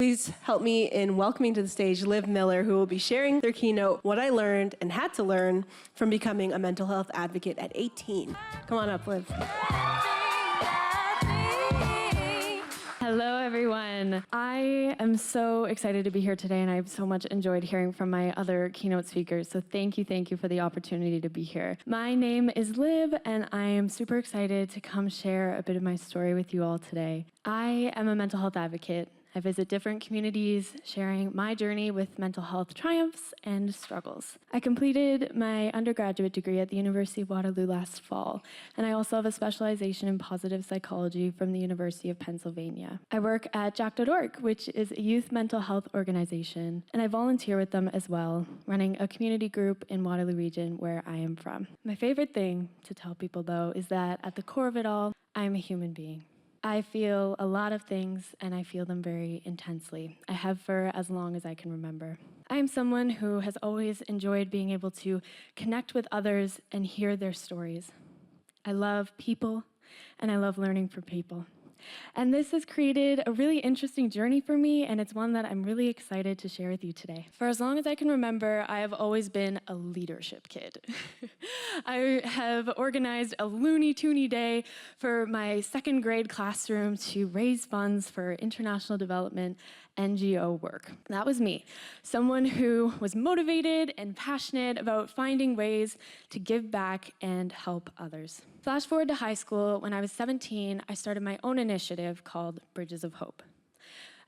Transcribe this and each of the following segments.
please help me in welcoming to the stage Liv Miller, who will be sharing their keynote, What I Learned and Had to Learn from Becoming a Mental Health Advocate at 18. Come on up, Liv. Hello, everyone. I am so excited to be here today, and I've so much enjoyed hearing from my other keynote speakers. So thank you for the opportunity to be here. My name is Liv, and I am super excited to come share a bit of my story with you all today. I am a mental health advocate. I visit different communities, sharing my journey with mental health triumphs and struggles. I completed my undergraduate degree at the University of Waterloo last fall, and I also have a specialization in positive psychology from the University of Pennsylvania. I work at Jack.org, which is a youth mental health organization, and I volunteer with them as well, running a community group in Waterloo region where I am from. My favorite thing to tell people, though, is that at the core of it all, I'm a human being. I feel a lot of things, and I feel them very intensely. I have for as long as I can remember. I am someone who has always enjoyed being able to connect with others and hear their stories. I love people, and I love learning from people. And this has created a really interesting journey for me, and it's one that I'm really excited to share with you today. For as long as I can remember, I have always been a leadership kid. I have organized a Looney Toony day for my second grade classroom to raise funds for international development NGO work. That was me, someone who was motivated and passionate about finding ways to give back and help others. Flash forward to high school. When I was 17, I started my own initiative called Bridges of Hope.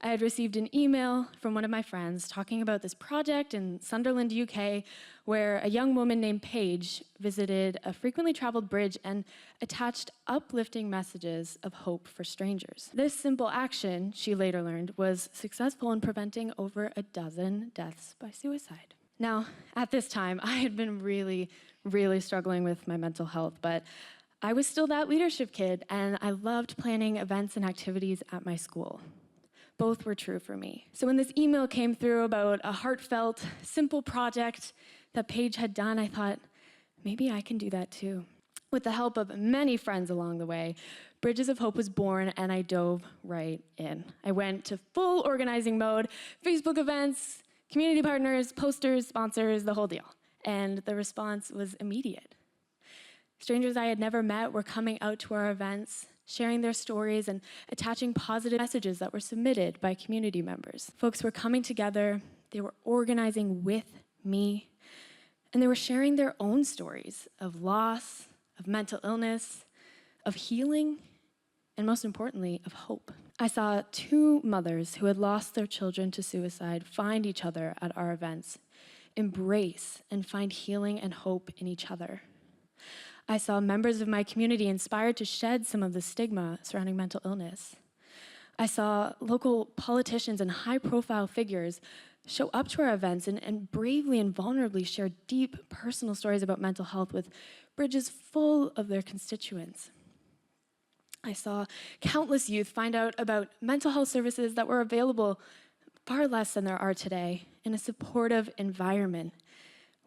I had received an email from one of my friends talking about this project in Sunderland, UK, where a young woman named Paige visited a frequently traveled bridge and attached uplifting messages of hope for strangers. This simple action, she later learned, was successful in preventing over a dozen deaths by suicide. Now, at this time, I had been really struggling with my mental health, but I was still that leadership kid, and I loved planning events and activities at my school. Both were true for me. So when this email came through about a heartfelt, simple project that Paige had done, I thought, maybe I can do that too. With the help of many friends along the way, Bridges of Hope was born, and I dove right in. I went to full organizing mode, Facebook events, community partners, posters, sponsors, the whole deal. And the response was immediate. Strangers I had never met were coming out to our events, sharing their stories and attaching positive messages that were submitted by community members. Folks were coming together, they were organizing with me, and they were sharing their own stories of loss, of mental illness, of healing, and most importantly, of hope. I saw two mothers who had lost their children to suicide find each other at our events, embrace and find healing and hope in each other. I saw members of my community inspired to shed some of the stigma surrounding mental illness. I saw local politicians and high-profile figures show up to our events and bravely and vulnerably share deep personal stories about mental health with bridges full of their constituents. I saw countless youth find out about mental health services that were available far less than there are today in a supportive environment,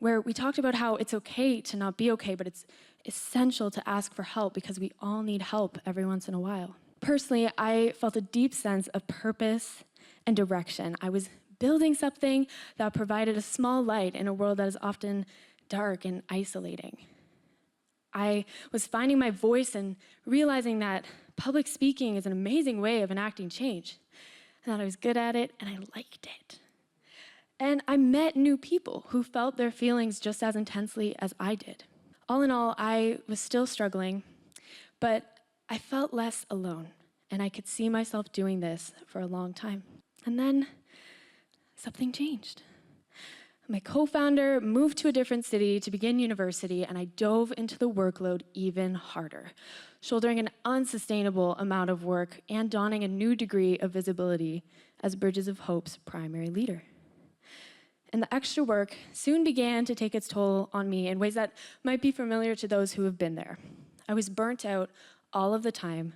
where we talked about how it's okay to not be okay, but it's essential to ask for help because we all need help every once in a while. Personally, I felt a deep sense of purpose and direction. I was building something that provided a small light in a world that is often dark and isolating. I was finding my voice and realizing that public speaking is an amazing way of enacting change, and that I was good at it and I liked it. And I met new people who felt their feelings just as intensely as I did. All in all, I was still struggling, but I felt less alone, and I could see myself doing this for a long time. And then something changed. My co-founder moved to a different city to begin university, and I dove into the workload even harder, shouldering an unsustainable amount of work and donning a new degree of visibility as Bridges of Hope's primary leader. And the extra work soon began to take its toll on me in ways that might be familiar to those who have been there. I was burnt out all of the time,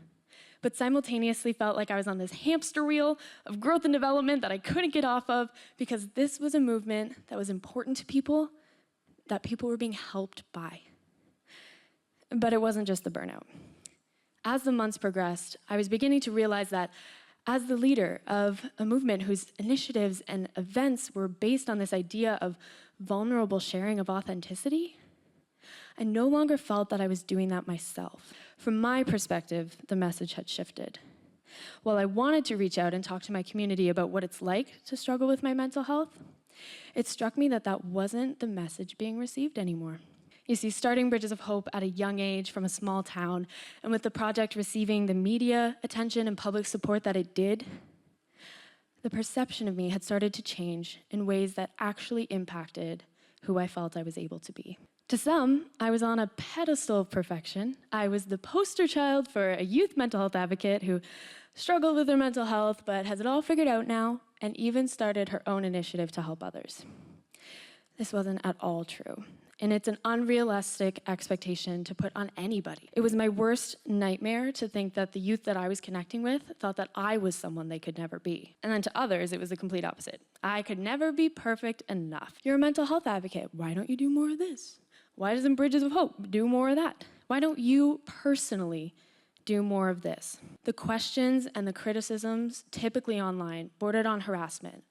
but simultaneously felt like I was on this hamster wheel of growth and development that I couldn't get off of because this was a movement that was important to people, that people were being helped by. But it wasn't just the burnout. As the months progressed, I was beginning to realize that As the leader of a movement whose initiatives and events were based on this idea of vulnerable sharing of authenticity, I no longer felt that I was doing that myself. From my perspective, the message had shifted. While I wanted to reach out and talk to my community about what it's like to struggle with my mental health, it struck me that that wasn't the message being received anymore. You see, starting Bridges of Hope at a young age from a small town, and with the project receiving the media attention and public support that it did, the perception of me had started to change in ways that actually impacted who I felt I was able to be. To some, I was on a pedestal of perfection. I was the poster child for a youth mental health advocate who struggled with their mental health but has it all figured out now and even started her own initiative to help others. This wasn't at all true. And it's an unrealistic expectation to put on anybody. It was my worst nightmare to think that the youth that I was connecting with thought that I was someone they could never be. And then to others, it was the complete opposite. I could never be perfect enough. You're a mental health advocate. Why don't you do more of this? Why doesn't Bridges of Hope do more of that? Why don't you personally do more of this? The questions and the criticisms, typically online, bordered on harassment.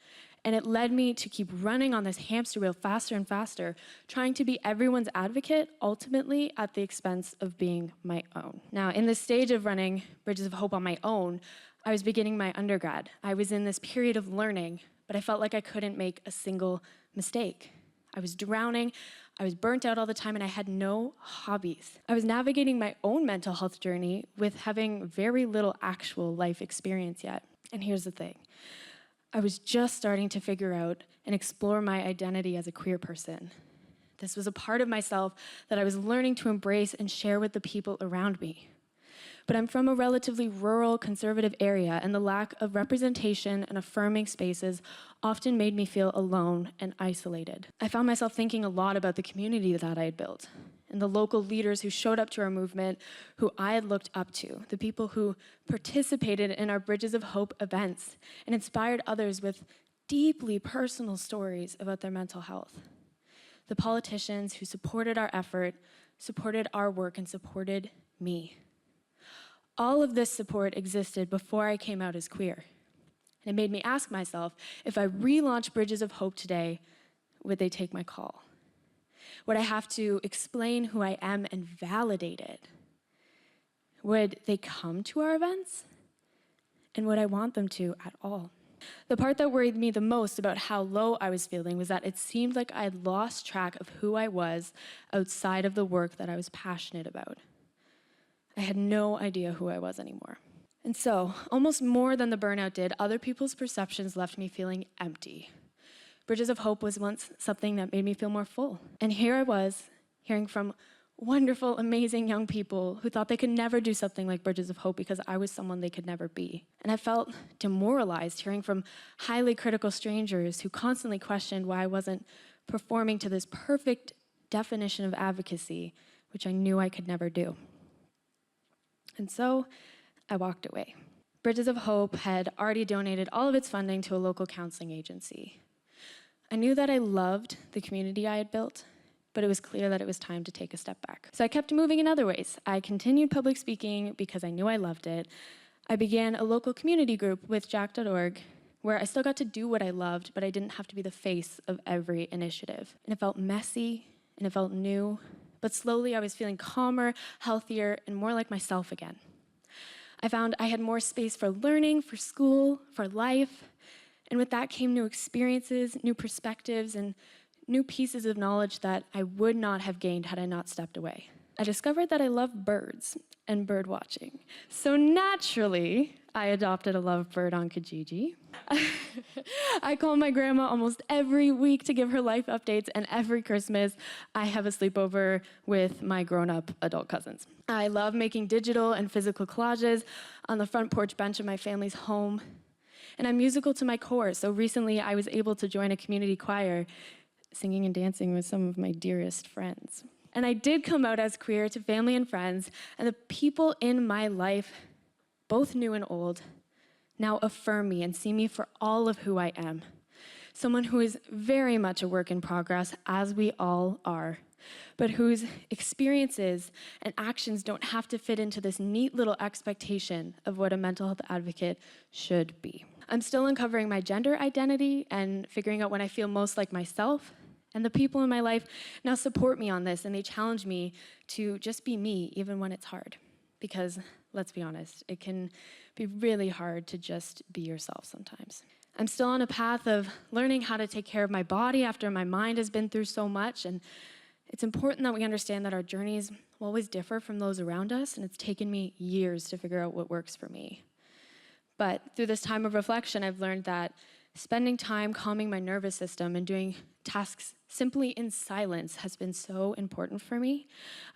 And it led me to keep running on this hamster wheel faster and faster, trying to be everyone's advocate, ultimately at the expense of being my own. Now, in this stage of running Bridges of Hope on my own, I was beginning my undergrad. I was in this period of learning, but I felt like I couldn't make a single mistake. I was drowning, I was burnt out all the time, and I had no hobbies. I was navigating my own mental health journey with having very little actual life experience yet. And here's the thing. I was just starting to figure out and explore my identity as a queer person. This was a part of myself that I was learning to embrace and share with the people around me. But I'm from a relatively rural, conservative area, and the lack of representation and affirming spaces often made me feel alone and isolated. I found myself thinking a lot about the community that I had built, and the local leaders who showed up to our movement, who I had looked up to, the people who participated in our Bridges of Hope events and inspired others with deeply personal stories about their mental health. The politicians who supported our effort, supported our work, and supported me. All of this support existed before I came out as queer. And it made me ask myself, if I relaunched Bridges of Hope today, would they take my call? Would I have to explain who I am and validate it? Would they come to our events? And would I want them to at all? The part that worried me the most about how low I was feeling was that it seemed like I had lost track of who I was outside of the work that I was passionate about. I had no idea who I was anymore. And so, almost more than the burnout did, other people's perceptions left me feeling empty. Bridges of Hope was once something that made me feel more full. And here I was, hearing from wonderful, amazing young people who thought they could never do something like Bridges of Hope because I was someone they could never be. And I felt demoralized hearing from highly critical strangers who constantly questioned why I wasn't performing to this perfect definition of advocacy, which I knew I could never do. And so I walked away. Bridges of Hope had already donated all of its funding to a local counseling agency. I knew that I loved the community I had built, but it was clear that it was time to take a step back. So I kept moving in other ways. I continued public speaking because I knew I loved it. I began a local community group with Jack.org, where I still got to do what I loved, but I didn't have to be the face of every initiative. And it felt messy, and it felt new, but slowly I was feeling calmer, healthier, and more like myself again. I found I had more space for learning, for school, for life, and with that came new experiences, new perspectives, and new pieces of knowledge that I would not have gained had I not stepped away. I discovered that I love birds and bird watching. So naturally, I adopted a lovebird on Kijiji. I call my grandma almost every week to give her life updates, and every Christmas, I have a sleepover with my grown-up adult cousins. I love making digital and physical collages on the front porch bench of my family's home. And I'm musical to my core, so recently I was able to join a community choir, singing and dancing with some of my dearest friends. And I did come out as queer to family and friends, and the people in my life, both new and old, now affirm me and see me for all of who I am. Someone who is very much a work in progress, as we all are, but whose experiences and actions don't have to fit into this neat little expectation of what a mental health advocate should be. I'm still uncovering my gender identity and figuring out when I feel most like myself, and the people in my life now support me on this, and they challenge me to just be me, even when it's hard. Because, let's be honest, it can be really hard to just be yourself sometimes. I'm still on a path of learning how to take care of my body after my mind has been through so much, and it's important that we understand that our journeys will always differ from those around us, and it's taken me years to figure out what works for me. But through this time of reflection, I've learned that spending time calming my nervous system and doing tasks simply in silence has been so important for me.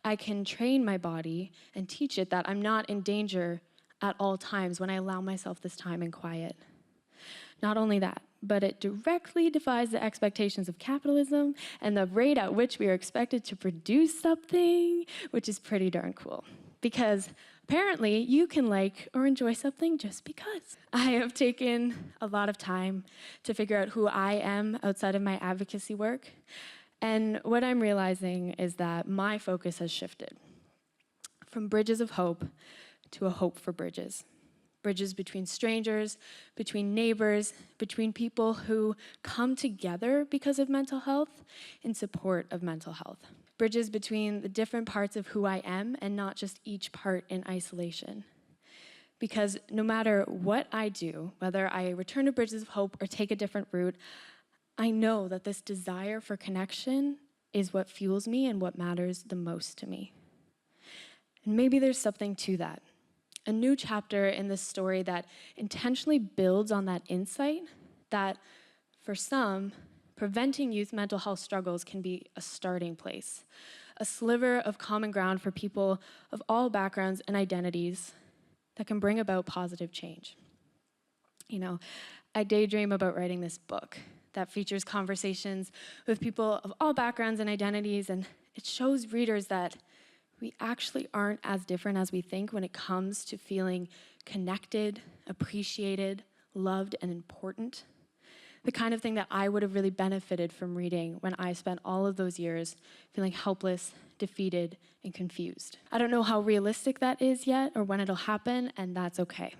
I can train my body and teach it that I'm not in danger at all times when I allow myself this time in quiet. Not only that, but it directly defies the expectations of capitalism and the rate at which we are expected to produce something, which is pretty darn cool. Because apparently you can like or enjoy something just because. I have taken a lot of time to figure out who I am outside of my advocacy work. And what I'm realizing is that my focus has shifted from bridges of hope to a hope for bridges. Bridges between strangers, between neighbors, between people who come together because of mental health in support of mental health. Bridges between the different parts of who I am and not just each part in isolation. Because no matter what I do, whether I return to Bridges of Hope or take a different route, I know that this desire for connection is what fuels me and what matters the most to me. And maybe there's something to that. A new chapter in this story that intentionally builds on that insight that, for some, preventing youth mental health struggles can be a starting place, a sliver of common ground for people of all backgrounds and identities that can bring about positive change. You know, I daydream about writing this book that features conversations with people of all backgrounds and identities, and it shows readers that we actually aren't as different as we think when it comes to feeling connected, appreciated, loved, and important. The kind of thing that I would have really benefited from reading when I spent all of those years feeling helpless, defeated, and confused. I don't know how realistic that is yet or when it'll happen, and that's okay.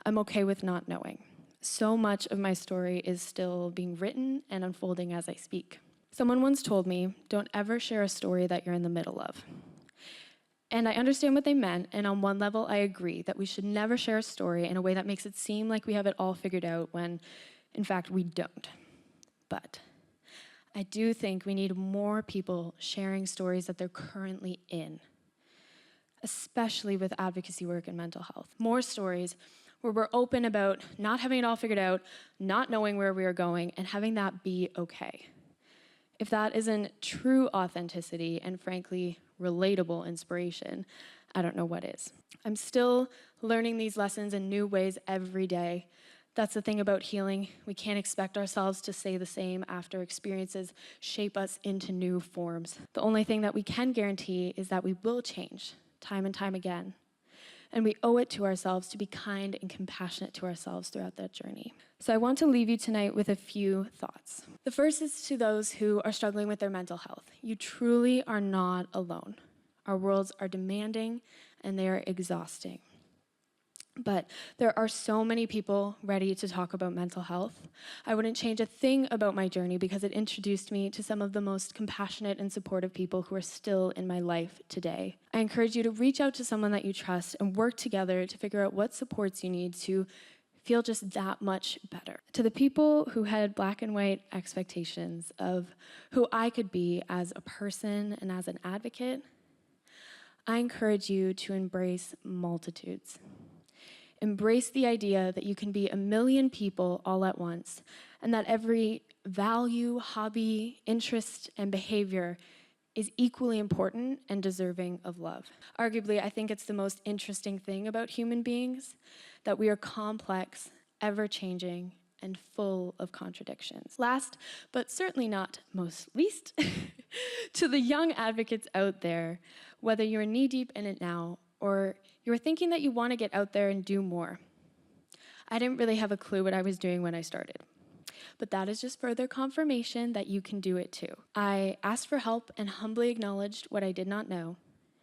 I'm okay with not knowing. So much of my story is still being written and unfolding as I speak. Someone once told me, don't ever share a story that you're in the middle of. And I understand what they meant, and on one level I agree that we should never share a story in a way that makes it seem like we have it all figured out when, in fact, we don't. But I do think we need more people sharing stories that they're currently in, especially with advocacy work and mental health. More stories where we're open about not having it all figured out, not knowing where we are going, and having that be okay. If that isn't true authenticity and, frankly, relatable inspiration, I don't know what is. I'm still learning these lessons in new ways every day. That's the thing about healing. We can't expect ourselves to stay the same after experiences shape us into new forms. The only thing that we can guarantee is that we will change time and time again. And we owe it to ourselves to be kind and compassionate to ourselves throughout that journey. So I want to leave you tonight with a few thoughts. The first is to those who are struggling with their mental health. You truly are not alone. Our worlds are demanding and they are exhausting. But there are so many people ready to talk about mental health. I wouldn't change a thing about my journey because it introduced me to some of the most compassionate and supportive people who are still in my life today. I encourage you to reach out to someone that you trust and work together to figure out what supports you need to feel just that much better. To the people who had black and white expectations of who I could be as a person and as an advocate, I encourage you to embrace multitudes. Embrace the idea that you can be a million people all at once, and that every value, hobby, interest, and behavior is equally important and deserving of love. Arguably, I think it's the most interesting thing about human beings, that we are complex, ever-changing, and full of contradictions. Last, but certainly not most least, to the young advocates out there, whether you're knee-deep in it now or you're thinking that you want to get out there and do more. I didn't really have a clue what I was doing when I started. but that is just further confirmation that you can do it too. I asked for help and humbly acknowledged what I did not know.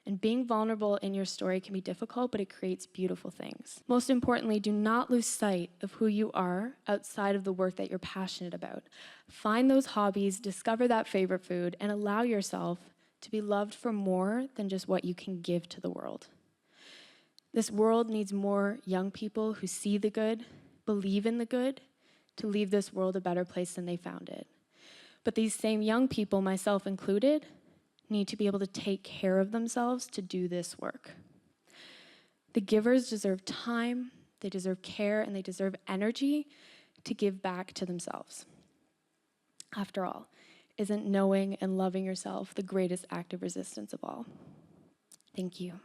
And being vulnerable in your story can be difficult, but it creates beautiful things. Most importantly, do not lose sight of who you are outside of the work that you're passionate about. Find those hobbies, discover that favorite food, and allow yourself to be loved for more than just what you can give to the world. This world needs more young people who see the good, believe in the good, to leave this world a better place than they found it. But these same young people, myself included, need to be able to take care of themselves to do this work. The givers deserve time, they deserve care, and they deserve energy to give back to themselves. After all, isn't knowing and loving yourself the greatest act of resistance of all? Thank you.